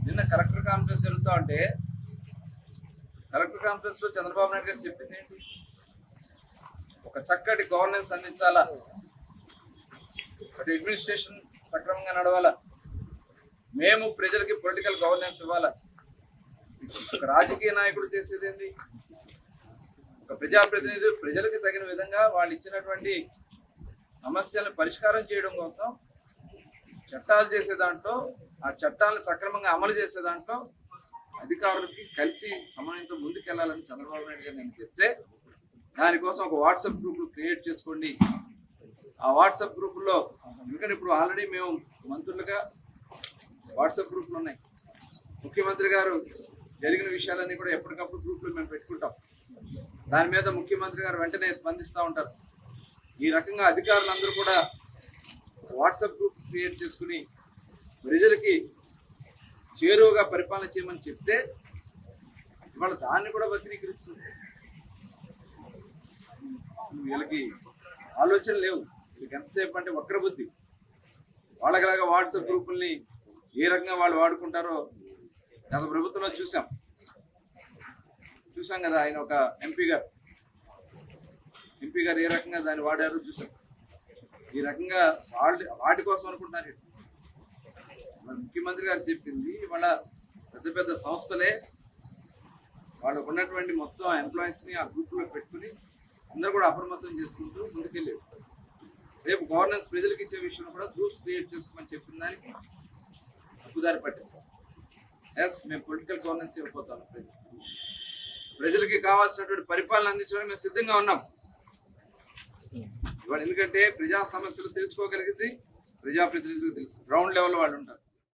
నిన్న collector conference జరుగుతూ ఉంటే కలెక్టర్ కాన్ఫరెన్స్ లో చంద్రబాబు నాయుడు గారు చెప్పింది ఏంటి? ఒక చక్కటి గవర్నెన్స్ అందించాలా, అటు అడ్మినిస్ట్రేషన్ సక్రమంగా నడవాలా, మేము ప్రజలకి పొలిటికల్ గవర్నెన్స్ ఇవ్వాలా. ఒక రాజకీయ నాయకుడు చేసేది ఏంటి? ఒక ప్రజాప్రతినిధులు ప్రజలకు తగిన విధంగా వాళ్ళు ఇచ్చినటువంటి సమస్యలను పరిష్కారం చేయడం కోసం చట్టాలు చేసే దాంట్లో, ఆ చట్టాలను సక్రమంగా అమలు చేసే దాంట్లో అధికారులకి కలిసి సమన్వయంతో ముందుకెళ్లాలని చంద్రబాబు నాయుడు గారు నేను చెప్తే, దానికోసం ఒక వాట్సాప్ గ్రూపులు క్రియేట్ చేసుకోండి. ఆ వాట్సాప్ గ్రూపుల్లో, ఎందుకంటే ఇప్పుడు ఆల్రెడీ మేము మంత్రులుగా వాట్సాప్ గ్రూపులు ఉన్నాయి. ముఖ్యమంత్రి గారు జరిగిన విషయాలన్నీ కూడా ఎప్పటికప్పుడు గ్రూపులు మేము పెట్టుకుంటాం. దాని మీద ముఖ్యమంత్రి గారు వెంటనే స్పందిస్తూ ఉంటారు. ఈ రకంగా అధికారులందరూ కూడా వాట్సాప్ గ్రూప్ క్రియేట్ చేసుకుని ప్రజలకి చేరువగా పరిపాలన చేయమని చెప్తే ఇవాళ దాన్ని కూడా వక్రీకరిస్తుంది. అసలు వీళ్ళకి ఆలోచన లేవు. వీళ్ళకి ఎంతసేపు అంటే వక్రబుద్ధి. వాళ్ళకిలాగా వాట్సాప్ గ్రూపుల్ని ఏ రకంగా వాళ్ళు వాడుకుంటారో గత ప్రభుత్వంలో చూసాం కదా. ఆయన ఒక ఎంపీ గారు ఏ రకంగా దాన్ని వాడారో చూసాం. ఈ రకంగా వాటి కోసం అనుకుంటున్నారు. ముఖ్యమంత్రి గారు చెప్పింది వాళ్ళ పెద్ద పెద్ద సంస్థలే వాళ్ళకు ఉన్నటువంటి మొత్తం ఎంప్లాయీస్ని ఆ గ్రూప్లో పెట్టుకుని అందరూ కూడా అప్రమత్తం చేసుకుంటూ ముందుకెళ్ళారు. రేపు గవర్నెన్స్ ప్రజలకు ఇచ్చే విషయంలో కూడా గ్రూప్స్ క్రియేట్ చేసుకోమని చెప్పిన దానికి తప్పుదారి పట్టిస్తాం. ఎస్, మేము పొలిటికల్ గవర్నెన్స్ ఇవ్వబోతాం. ప్రజలకి కావాల్సినటువంటి పరిపాలన అందించడానికి మేము సిద్ధంగా ఉన్నాం ఇవాళ. ఎందుకంటే ప్రజా సమస్యలు తెలుసుకోగలిగింది ప్రజాప్రతినిధులకు తెలుసు. గ్రౌండ్ లెవెల్ వాళ్ళు ఉంటారు.